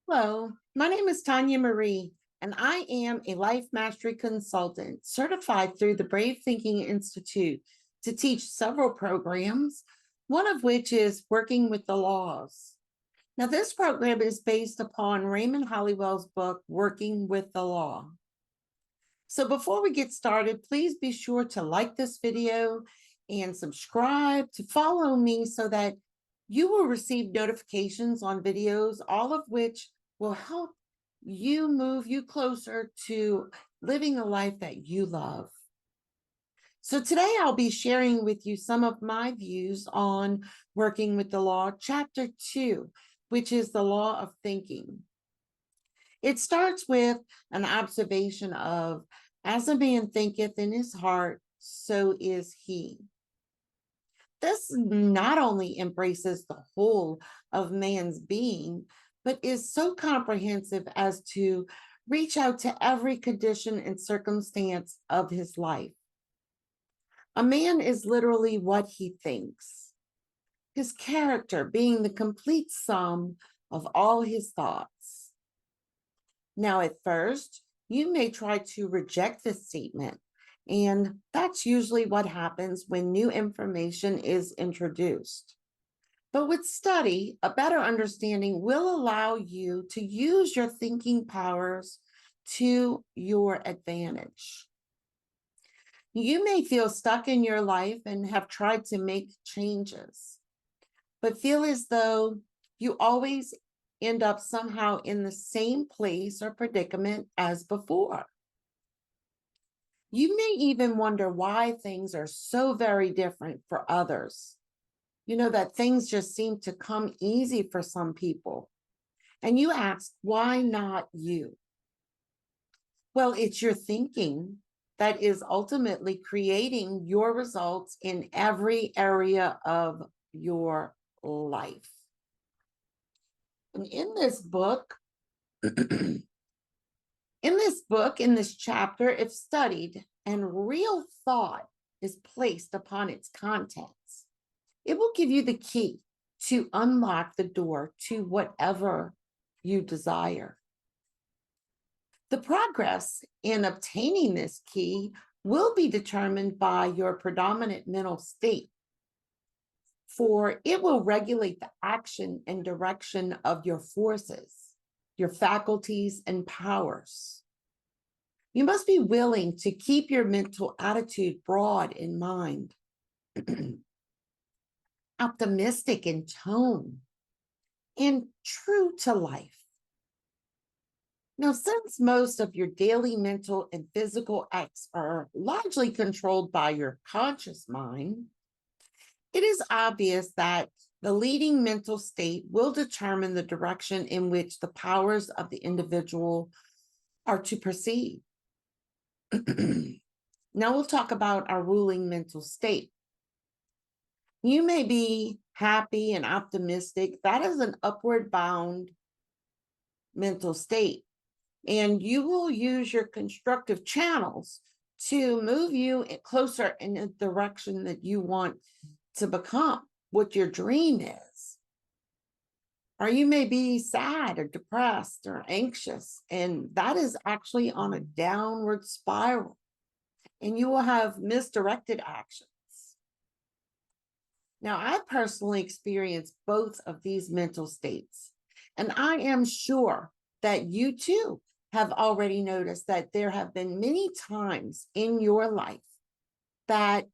Hello, my name is Tanya Marie, and I am a life mastery consultant certified through the Brave Thinking Institute to teach several programs, one of which is Working with the Laws. Now, this program is based upon Raymond Hollywell's book, Working with the Law. So, before we get started, please be sure to like this video and subscribe to follow me so that you will receive notifications on videos, all of which will help you move you closer to living a life that you love. So today I'll be sharing with you some of my views on Working with the Law, Chapter 2, which is the law of thinking. It starts with an observation of, as a man thinketh in his heart, so is he. This not only embraces the whole of man's being, but is so comprehensive as to reach out to every condition and circumstance of his life. A man is literally what he thinks, his character being the complete sum of all his thoughts. Now, at first, you may try to reject this statement, and that's usually what happens when new information is introduced. But with study, a better understanding will allow you to use your thinking powers to your advantage. You may feel stuck in your life and have tried to make changes, but feel as though you always end up somehow in the same place or predicament as before. You may even wonder why things are so very different for others. You know, that things just seem to come easy for some people. And you ask, why not you? Well, it's your thinking that is ultimately creating your results in every area of your life. And in this book, in this chapter, if studied and real thought is placed upon its contents, it will give you the key to unlock the door to whatever you desire. The progress in obtaining this key will be determined by your predominant mental state, for it will regulate the action and direction of your forces, your faculties, and powers. You must be willing to keep your mental attitude broad in mind, optimistic in tone, and true to life. Now, since most of your daily mental and physical acts are largely controlled by your conscious mind, it is obvious that the leading mental state will determine the direction in which the powers of the individual are to proceed. Now we'll talk about our ruling mental state. You may be happy and optimistic. That is an upward bound mental state. And you will use your constructive channels to move you closer in the direction that you want to become, what your dream is. Or you may be sad or depressed or anxious, and that is actually on a downward spiral, and you will have misdirected actions. Now, I personally experienced both of these mental states, and I am sure that you too have already noticed that there have been many times in your life that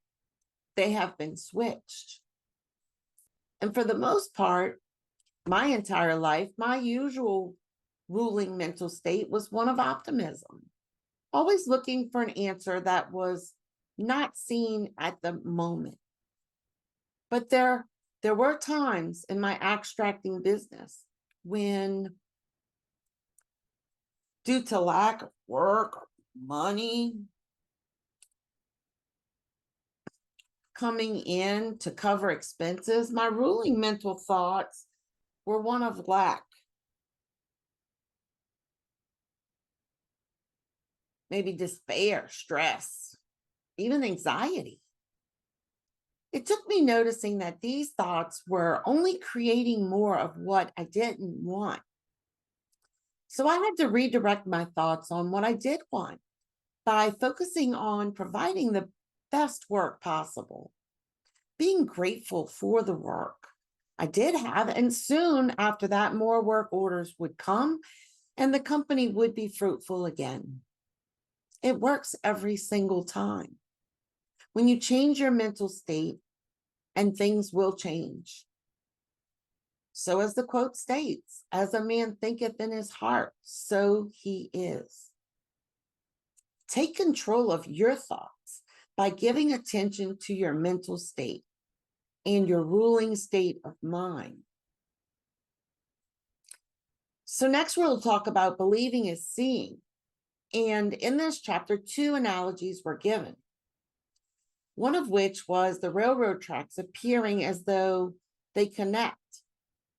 they have been switched. And for the most part, my entire life, my usual ruling mental state was one of optimism, always looking for an answer that was not seen at the moment. But there were times in my abstracting business when, due to lack of work or money coming in to cover expenses, my ruling mental thoughts were one of lack, maybe despair, stress, even anxiety. It took me noticing that these thoughts were only creating more of what I didn't want. So I had to redirect my thoughts on what I did want by focusing on providing the best work possible, being grateful for the work I did have. And soon after that, more work orders would come and the company would be fruitful again. It works every single time. When you change your mental state, and things will change. So, as the quote states, as a man thinketh in his heart, so he is. Take control of your thoughts by giving attention to your mental state and your ruling state of mind. So, next we'll talk about believing is seeing. And in this chapter, two analogies were given, one of which was the railroad tracks appearing as though they connect.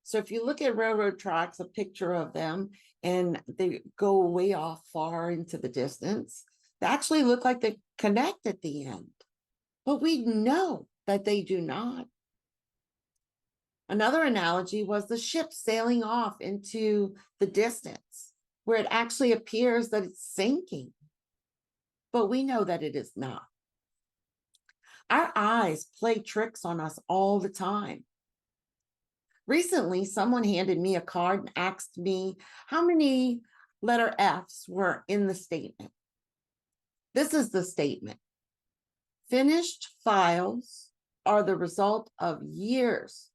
So if you look at railroad tracks, a picture of them, and they go way off far into the distance, they actually look like they connect at the end. But we know that they do not. Another analogy was the ship sailing off into the distance, where it actually appears that it's sinking. But we know that it is not. Our eyes play tricks on us all the time. Recently, someone handed me a card and asked me how many letter F's were in the statement. This is the statement. Finished files are the result of years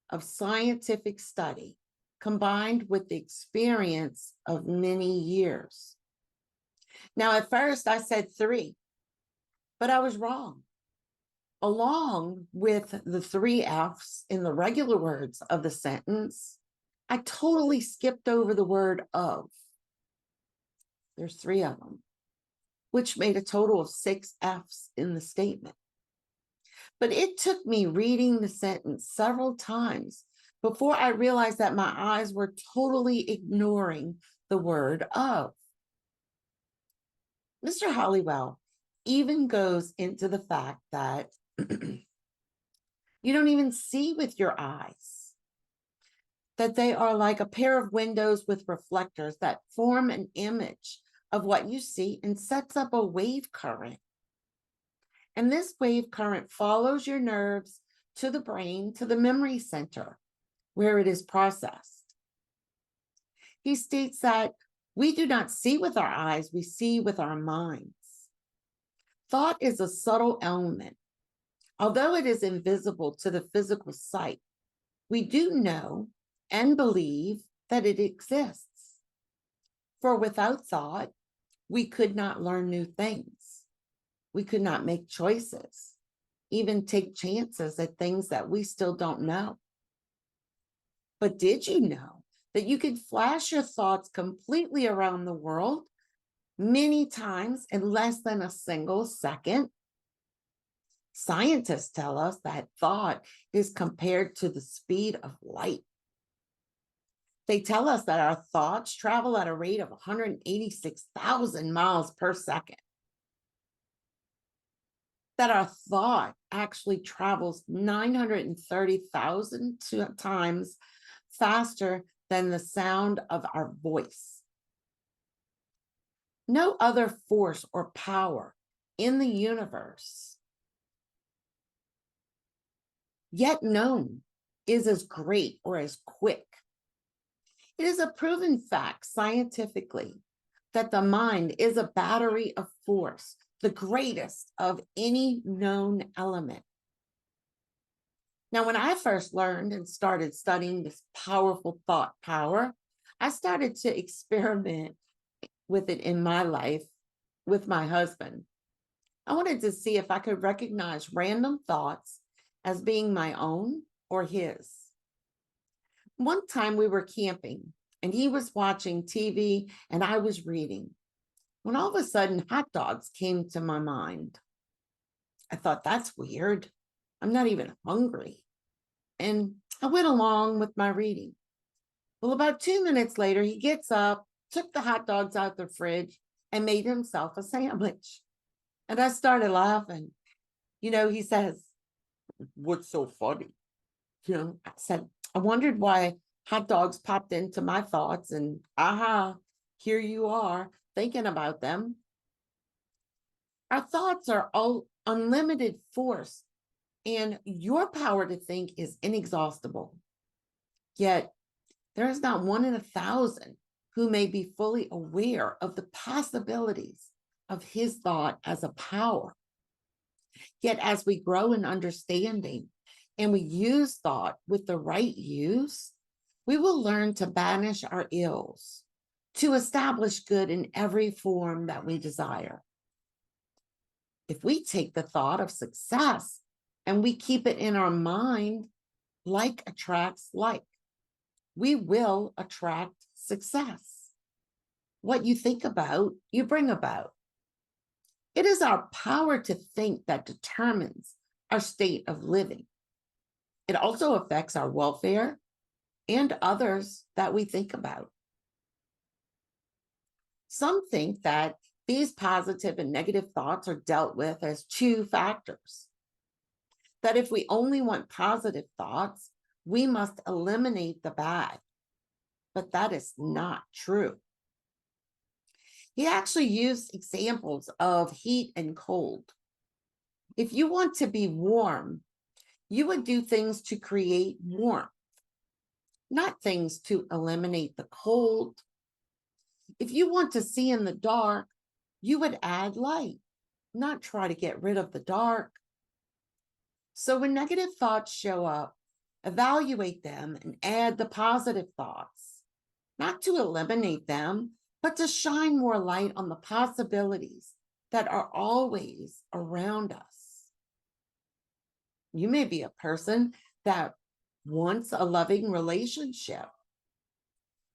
of scientific study combined with the experience of many years. Now, at first I said 3, but I was wrong. Along with the 3 F's in the regular words of the sentence, I totally skipped over the word of. There's 3 of them, which made a total of 6 F's in the statement. But it took me reading the sentence several times before I realized that my eyes were totally ignoring the word of. Mr. Hollywell even goes into the fact that you don't even see with your eyes, that they are like a pair of windows with reflectors that form an image of what you see and sets up a wave current. And this wave current follows your nerves to the brain, to the memory center, where it is processed. He states that we do not see with our eyes, we see with our minds. Thought is a subtle element. Although it is invisible to the physical sight, we do know and believe that it exists. For without thought, we could not learn new things. We could not make choices, even take chances at things that we still don't know. But did you know that you could flash your thoughts completely around the world many times in less than a single second? Scientists tell us that thought is compared to the speed of light. They tell us that our thoughts travel at a rate of 186,000 miles per second. That our thought actually travels 930,000 times faster than the sound of our voice. No other force or power in the universe yet known is as great or as quick. It is a proven fact scientifically that the mind is a battery of force, the greatest of any known element. Now, when I first learned and started studying this powerful thought power, I started to experiment with it in my life with my husband. I wanted to see if I could recognize random thoughts as being my own or his. One time we were camping and he was watching TV and I was reading, when all of a sudden hot dogs came to my mind. I thought, that's weird. I'm not even hungry. And I went along with my reading. Well, about 2 minutes later, he gets up, took the hot dogs out the fridge, and made himself a sandwich. And I started laughing. He says, "What's so funny?" I said, I wondered why Hot dogs popped into my thoughts, and aha, here you are thinking about them. Our thoughts are all unlimited force, and your power to think is inexhaustible. Yet, there is not one in 1,000 who may be fully aware of the possibilities of his thought as a power. Yet, as we grow in understanding and we use thought with the right use, we will learn to banish our ills, to establish good in every form that we desire. If we take the thought of success and we keep it in our mind, like attracts like, we will attract success. What you think about, you bring about. It is our power to think that determines our state of living. It also affects our welfare and others that we think about. Some think that these positive and negative thoughts are dealt with as two factors. That if we only want positive thoughts, we must eliminate the bad. But that is not true. He actually used examples of heat and cold. If you want to be warm, you would do things to create warmth, not things to eliminate the cold. If you want to see in the dark, you would add light, not try to get rid of the dark. So when negative thoughts show up, evaluate them and add the positive thoughts, not to eliminate them, but to shine more light on the possibilities that are always around us. You may be a person that wants a loving relationship,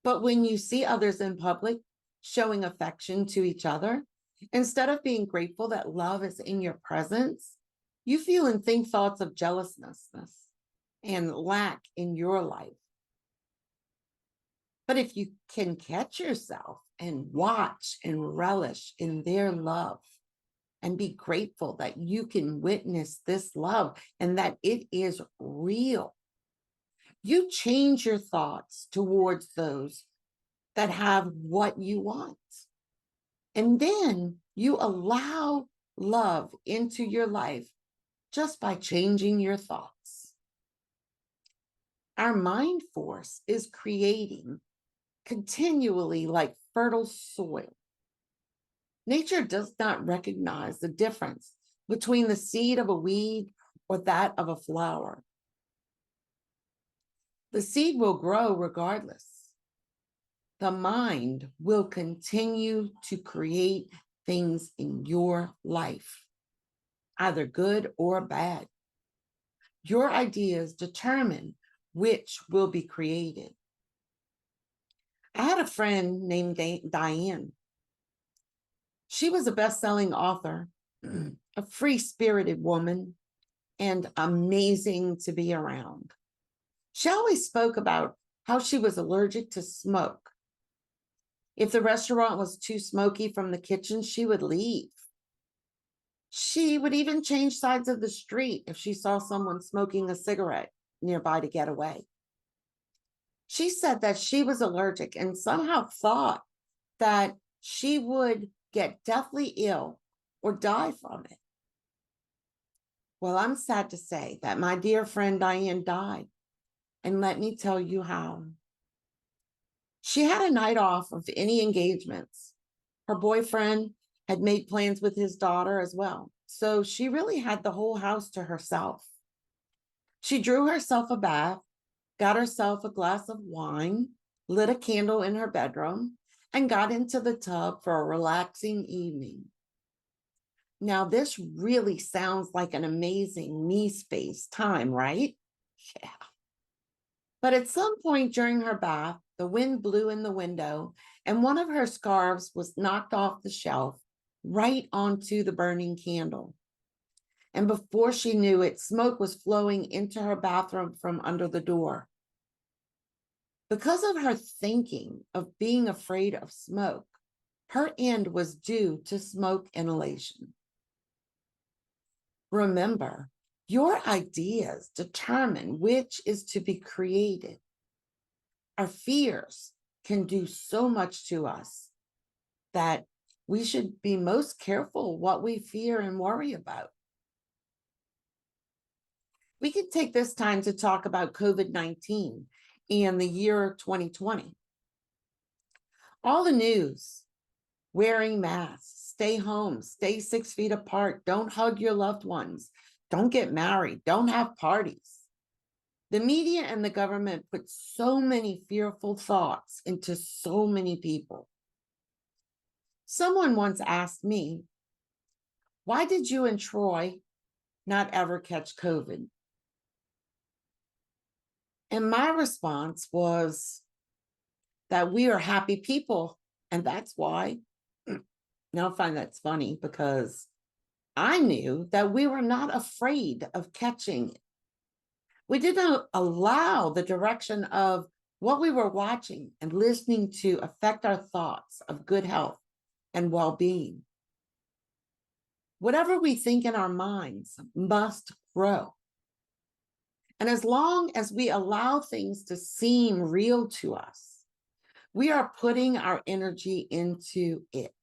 but when you see others in public showing affection to each other, instead of being grateful that love is in your presence, you feel and think thoughts of jealousness and lack in your life. But if you can catch yourself and watch and relish in their love and be grateful that you can witness this love and that it is real, you change your thoughts towards those that have what you want. And then you allow love into your life just by changing your thoughts. Our mind force is creating continually like fertile soil. Nature does not recognize the difference between the seed of a weed or that of a flower. The seed will grow regardless. The mind will continue to create things in your life, either good or bad. Your ideas determine which will be created. I had a friend named Diane. She was a best-selling author, a free-spirited woman, and amazing to be around. She always spoke about how she was allergic to smoke. If the restaurant was too smoky from the kitchen, she would leave. She would even change sides of the street if she saw someone smoking a cigarette nearby to get away. She said that she was allergic and somehow thought that she would get deathly ill or die from it. Well, I'm sad to say that my dear friend Diane died. And let me tell you how. She had a night off of any engagements. Her boyfriend had made plans with his daughter as well. So she really had the whole house to herself. She drew herself a bath, got herself a glass of wine, lit a candle in her bedroom, and got into the tub for a relaxing evening. Now, this really sounds like an amazing me space time, right? Yeah. But at some point during her bath, the wind blew in the window, and one of her scarves was knocked off the shelf right onto the burning candle. And before she knew it, smoke was flowing into her bathroom from under the door. Because of her thinking of being afraid of smoke, her end was due to smoke inhalation. Remember, your ideas determine which is to be created. Our fears can do so much to us that we should be most careful what we fear and worry about. We could take this time to talk about COVID-19 and the year 2020. All the news, wearing masks, stay home, stay 6 feet apart, don't hug your loved ones, don't get married, don't have parties. The media and the government put so many fearful thoughts into so many people. Someone once asked me, why did you and Troy not ever catch COVID? And my response was that we are happy people, and that's why. Now I find that's funny because I knew that we were not afraid of catching it. We didn't allow the direction of what we were watching and listening to affect our thoughts of good health and well-being. Whatever we think in our minds must grow. And as long as we allow things to seem real to us, we are putting our energy into it.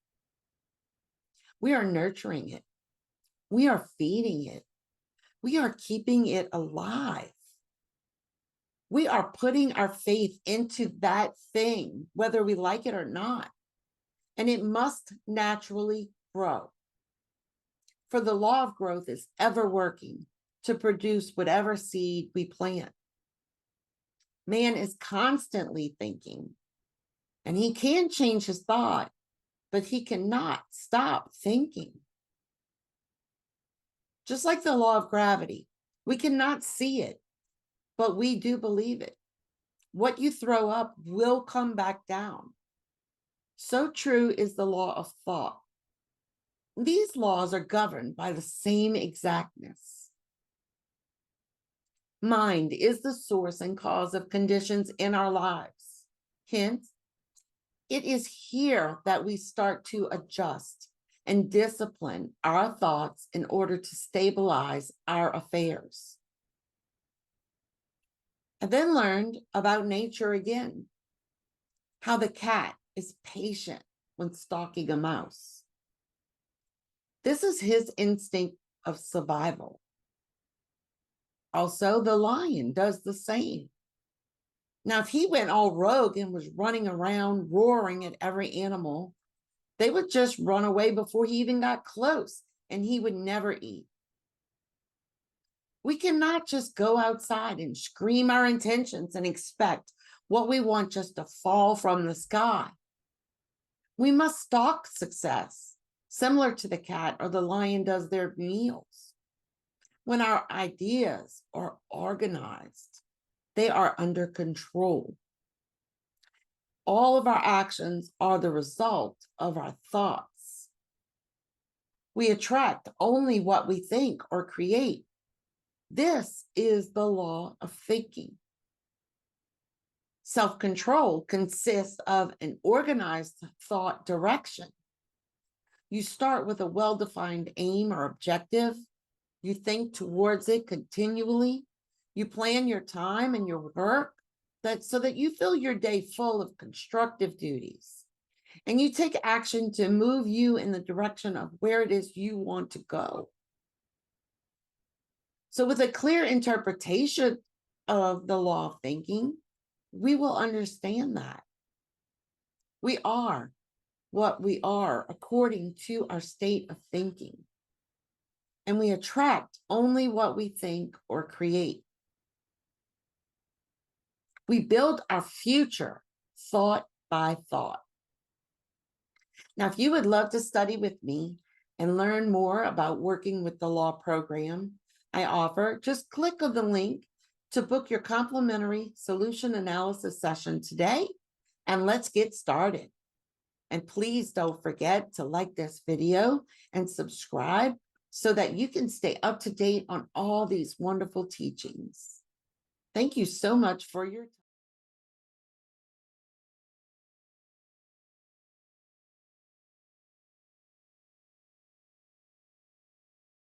We are nurturing it. We are feeding it. We are keeping it alive. We are putting our faith into that thing, whether we like it or not. And it must naturally grow. For the law of growth is ever working to produce whatever seed we plant. Man is constantly thinking, and he can change his thought, but he cannot stop thinking. Just like the law of gravity, we cannot see it, but we do believe it. What you throw up will come back down. So true is the law of thought. These laws are governed by the same exactness. Mind is the source and cause of conditions in our lives. Hence, it is here that we start to adjust and discipline our thoughts in order to stabilize our affairs. I then learned about nature again, how the cat is patient when stalking a mouse. This is his instinct of survival. Also, the lion does the same. Now, if he went all rogue and was running around roaring at every animal, they would just run away before he even got close, and he would never eat. We cannot just go outside and scream our intentions and expect what we want just to fall from the sky. We must stalk success, similar to the cat or the lion does their meals. When our ideas are organized, they are under control. All of our actions are the result of our thoughts. We attract only what we think or create. This is the law of thinking. Self-control consists of an organized thought direction. You start with a well-defined aim or objective. You think towards it continually. You plan your time and your work so that you fill your day full of constructive duties. And you take action to move you in the direction of where it is you want to go. So with a clear interpretation of the law of thinking, we will understand that we are what we are according to our state of thinking. And we attract only what we think or create. We build our future thought by thought. Now, if you would love to study with me and learn more about working with the law program I offer, just click on the link to book your complimentary solution analysis session today, and let's get started. And please don't forget to like this video and subscribe so that you can stay up to date on all these wonderful teachings. Thank you so much for your time.